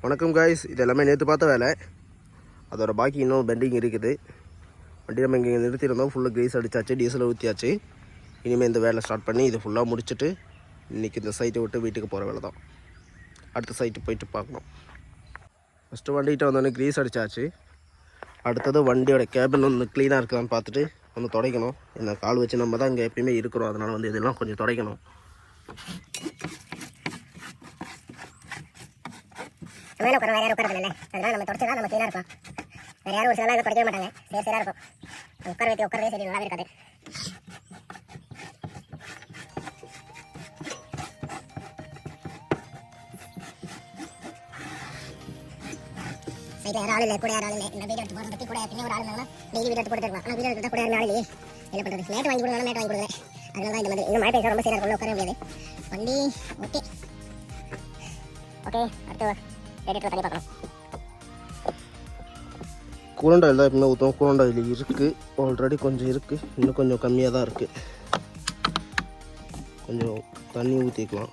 வணக்கம் காய்ஸ், இது எல்லாமே நேற்று பார்த்த வேலை. அதோட பாக்கி இன்னும் பெண்டிங் இருக்குது. வண்டி நம்ம இங்கே நிறுத்தியிருந்தோம். ஃபுல்லாக க்ரீஸ் அடித்தாச்சு, டீசலை ஊற்றியாச்சு. இனிமேல் இந்த வேலை ஸ்டார்ட் பண்ணி இது ஃபுல்லாக முடிச்சுட்டு இன்றைக்கி இந்த சைட்டை விட்டு வீட்டுக்கு போகிற வேலை தான். அடுத்த சைட்டு போயிட்டு பார்க்கணும். ஃபஸ்ட்டு வண்டிகிட்ட வந்தோடனே க்ரீஸ் அடித்தாச்சு. அடுத்தது வண்டியோட கேபின் வந்து க்ளீனாக இருக்கான்னு பார்த்துட்டு கொஞ்சம் துடைக்கணும். என்ன கால் வச்சு நம்ம தான் இங்கே எப்பயுமே இருக்கிறோம், அதனால் வந்து இதெல்லாம் கொஞ்சம் துடைக்கணும். மேலே உட்கார வேறு யாரும் உட்காரதில்லை, அதனால் நம்ம தொடச்சி தான் நம்ம க்ளீனாக இருப்போம். வேறு யாரும் ஒரு சில நாள் தொடக்கவே மாட்டாங்க, சரியாக இருக்கும். உட்கார வைக்க உட்காரதே சரி நல்லாவே இருக்காது. சைட்டில் யாரும் ஆள் இல்லை, கூட யாரும் ஆள் இல்லை. இந்த வீடியோ எடுத்து போகிறதுக்கு கூட எப்படியும் ஒரு ஆள் இருந்தாங்கன்னா டெய்லி வீடியோ எடுத்து போட்டு இருக்கலாம். ஆனால் வீடியோ எடுத்தால் கூட யாரும் ஆள் இல்லையே, என்ன பண்ணுறது? மேட் வாங்கி கொடுங்க, மேட் வாங்கி கொடுங்க. அதனால தான் இந்த மாதிரி இன்னும் மழை பெய்ய ரொம்ப சரியாக இருக்கும், உட்கார முடியாது. வண்டி ஓகே ஓகே. அடுத்து ரேடியேட்டர் தண்ணி பார்க்கணும். கூலண்ட் ஆயில் தான் எப்பவுமே ஊற்றுவோம். கூலண்ட் ஆயில் இருக்குது, ஆல்ரெடி கொஞ்சம் இருக்குது, இன்னும் கொஞ்சம் கம்மியாக தான் இருக்குது. கொஞ்சம் தண்ணி ஊற்றிக்கலாம்.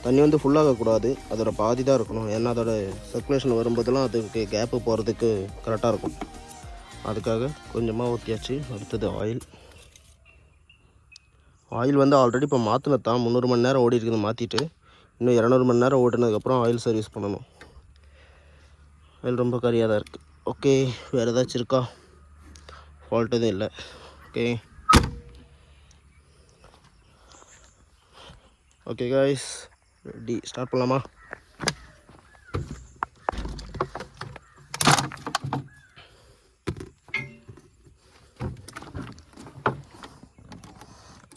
தண்ணி வந்து ஃபுல்லாகக்கூடாது, அதோட பாதி தான் இருக்கணும். ஏன்னா அதோட சர்க்குலேஷன் வரும்போதெல்லாம் அதுக்கு கேப்பு போகிறதுக்கு கரெக்டாக இருக்கும். அதுக்காக கொஞ்சமாக ஊற்றியாச்சு. அடுத்தது ஆயில் வந்து ஆல்ரெடி இப்போ மாற்றினது தான். 300 மணி நேரம் ஓடி இருக்குது. மாற்றிட்டு இன்னும் 200 மணி நேரம் ஓடினதுக்கப்புறம் ஆயில் சர்வீஸ் பண்ணணும். ஆயில் ரொம்ப கரியாக தான் இருக்குது. ஓகே, வேறு ஏதாச்சும் இருக்கா? ஃபால்ட் எதுவும் இல்லை. ஓகே காய்ஸ், ரெடி, ஸ்டார்ட் பண்ணலாமா?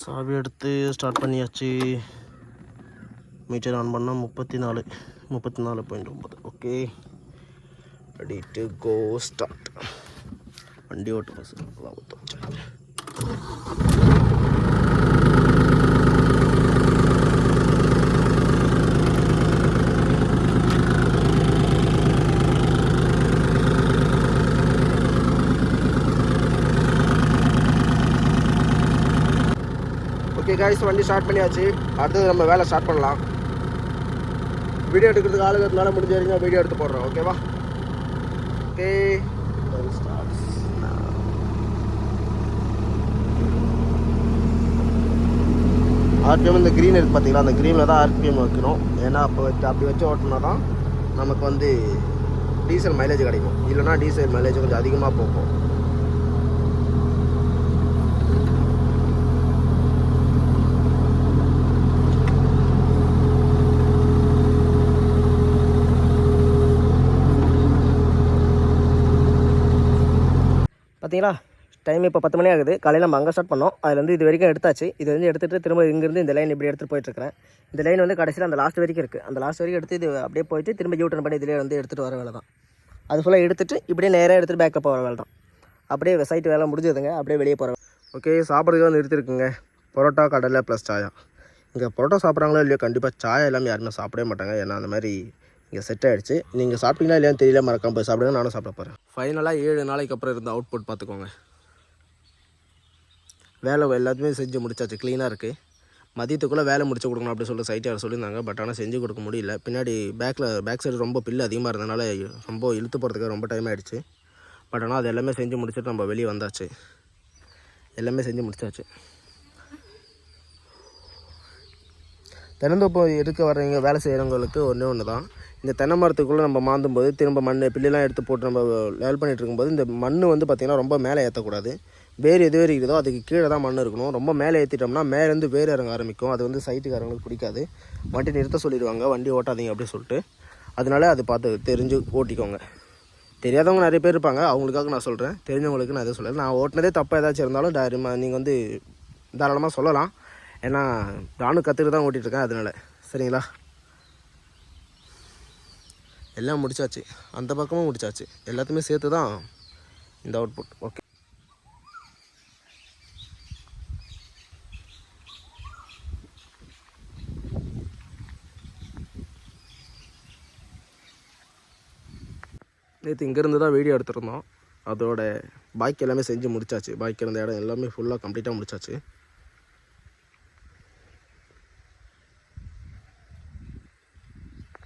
சாவி எடுத்து ஸ்டார்ட் பண்ணியாச்சு. மீட்டர் ஆன் பண்ணால் 34.9. Okay, ready to go, start. வண்டி ஓட்டு பஸ் ஓகே காய்ஸ், வண்டி ஸ்டார்ட் பண்ணியாச்சு. அடுத்தது நம்ம வேலை ஸ்டார்ட் பண்ணலாம். வீடியோ எடுக்கிறதுக்கு ஆளுங்கிறதுனால முடிஞ்ச வரைக்கும் வீடியோ எடுத்து போடுறோம். ஓகேவா? ஓகே, ஆர்பிஎம் இந்த க்ரீன் இருக்குது பார்த்தீங்களா, அந்த க்ரீனில் தான் ஆர்பிஎம் வைக்கணும். ஏன்னா அப்போ அப்படி வச்சு ஓட்டினா தான் நமக்கு வந்து டீசல் மைலேஜ் கிடைக்கும். இல்லைனா டீசல் மைலேஜ் கொஞ்சம் அதிகமாக போகும். பார்த்தீங்களா, டைம் இப்போ 10 மணி ஆகுது. காலையில் நம்ம அங்கே ஸ்டார்ட் பண்ணோம். அதுலேருந்து இது வரைக்கும் எடுத்தாச்சு. இது வந்து எடுத்துகிட்டு திரும்ப இங்கேருந்து இந்த லைன் இப்படி எடுத்துகிட்டு போயிட்டுருக்கிறேன். இந்த லைன் வந்து கடைசியில் அந்த லாஸ்ட் வரைக்கும் இருக்குது. அந்த லாஸ்ட் வரைக்கும் எடுத்து இது அப்படியே போயிட்டு திரும்ப யூட்டர்ன் பண்ணி இதிலே வந்து எடுத்துகிட்டு வர வேலை தான். அது ஃபுல்லாக எடுத்துகிட்டு இப்படியே நேராக எடுத்துகிட்டு பேக்கப் போகிற வேலை தான். அப்படியே சைட்டு வேலை முடிஞ்சதுங்க, அப்படியே வெளியே போகிற. ஓகே, சாப்பிட்றதுக்கு வந்து நிறுத்திருக்குங்க. பரோட்டா, கடலை ப்ளஸ் சாயா. இங்கே பரோட்டா சாப்பிட்றாங்களோ இல்லையோ, கண்டிப்பாக சாயா எல்லாமே யாருமே சாப்பிடவே மாட்டாங்க. ஏன்னா அந்த மாதிரி இங்கே செட் ஆகிடுச்சு. நீங்கள் சாப்பிட்டீங்களா இல்லையான்னு தெரியல, மறக்காம போய் சாப்பிடுங்க. நானும் சாப்பிட போகிறேன். ஃபைனலாக 7 நாளைக்கு அப்புறம் இருந்த அவுட்புட் பார்த்துக்கோங்க. வேலை எல்லாத்தையுமே செஞ்சு முடிச்சாச்சு, க்ளீனாக இருக்குது. மதியத்துக்குள்ளே வேலை முடிச்சு கொடுக்கணும் அப்படின்னு சொல்லி சைட்டு யார் சொல்லியிருந்தாங்க. பட் ஆனால் செஞ்சு கொடுக்க முடியல. பின்னாடி பேக் சைடு ரொம்ப பில்லு அதிகமாக இருந்ததுனால ரொம்ப இழுத்து போகிறதுக்கு ரொம்ப டைம் ஆகிடுச்சு. பட் ஆனால் அது எல்லாமே செஞ்சு முடிச்சுட்டு நம்ம வெளியே வந்தாச்சு. எல்லாமே செஞ்சு முடிச்சாச்சு. தென்னந்தோப்பு எடுக்க வர்றவங்க வேலை செய்கிறவங்களுக்கு ஒன்று தான், இந்த தென்னை மரத்துக்குள்ளே நம்ம மாந்தும் போது திரும்ப மண் பில்லுலாம் எடுத்து போட்டு நம்ம லேல் பண்ணிகிட்டு இருக்கும்போது இந்த மண் வந்து பார்த்திங்கன்னா ரொம்ப மேலே ஏற்றக்கூடாது. வேறு எது வேறு இருக்குதோ அதுக்கு கீழே தான் மண் இருக்கணும். ரொம்ப மேலே ஏற்றிட்டோம்னா மேலேருந்து வேறு இறங்க ஆரம்பிக்கும். அது வந்து சைட்டுக்காரங்களுக்கு பிடிக்காது. வண்டி நிறுத்த சொல்லிடுவாங்க, வண்டி ஓட்டாதீங்க அப்படின்னு சொல்லிட்டு. அதனால அது பார்த்து தெரிஞ்சு ஓட்டிக்கோங்க. தெரியாதவங்க நிறைய பேர் இருப்பாங்க, அவங்களுக்காக நான் சொல்கிறேன். தெரிஞ்சவங்களுக்கு நான் எதுவும் சொல்லலை. நான் ஓட்டினதே தப்பாக ஏதாச்சும் இருந்தாலும் நீங்கள் வந்து தாராளமாக சொல்லலாம். ஏன்னா நானும் கற்றுக்கிட்டு தான் ஓட்டிகிட்ருக்கேன், அதனால். சரிங்களா? எல்லாம் முடிச்சாச்சு, அந்த பக்கமும் முடிச்சாச்சு. எல்லாத்தையுமே சேர்த்து தான் இந்த அவுட்புட். ஓகே, நேற்று இங்கேருந்து தான் வீடியோ எடுத்துருந்தோம். அதோட பாக்கி எல்லாமே செஞ்சு முடிச்சாச்சு. பாக்கி இருந்த இடம் எல்லாமே ஃபுல்லாக கம்ப்ளீட்டாக முடிச்சாச்சு.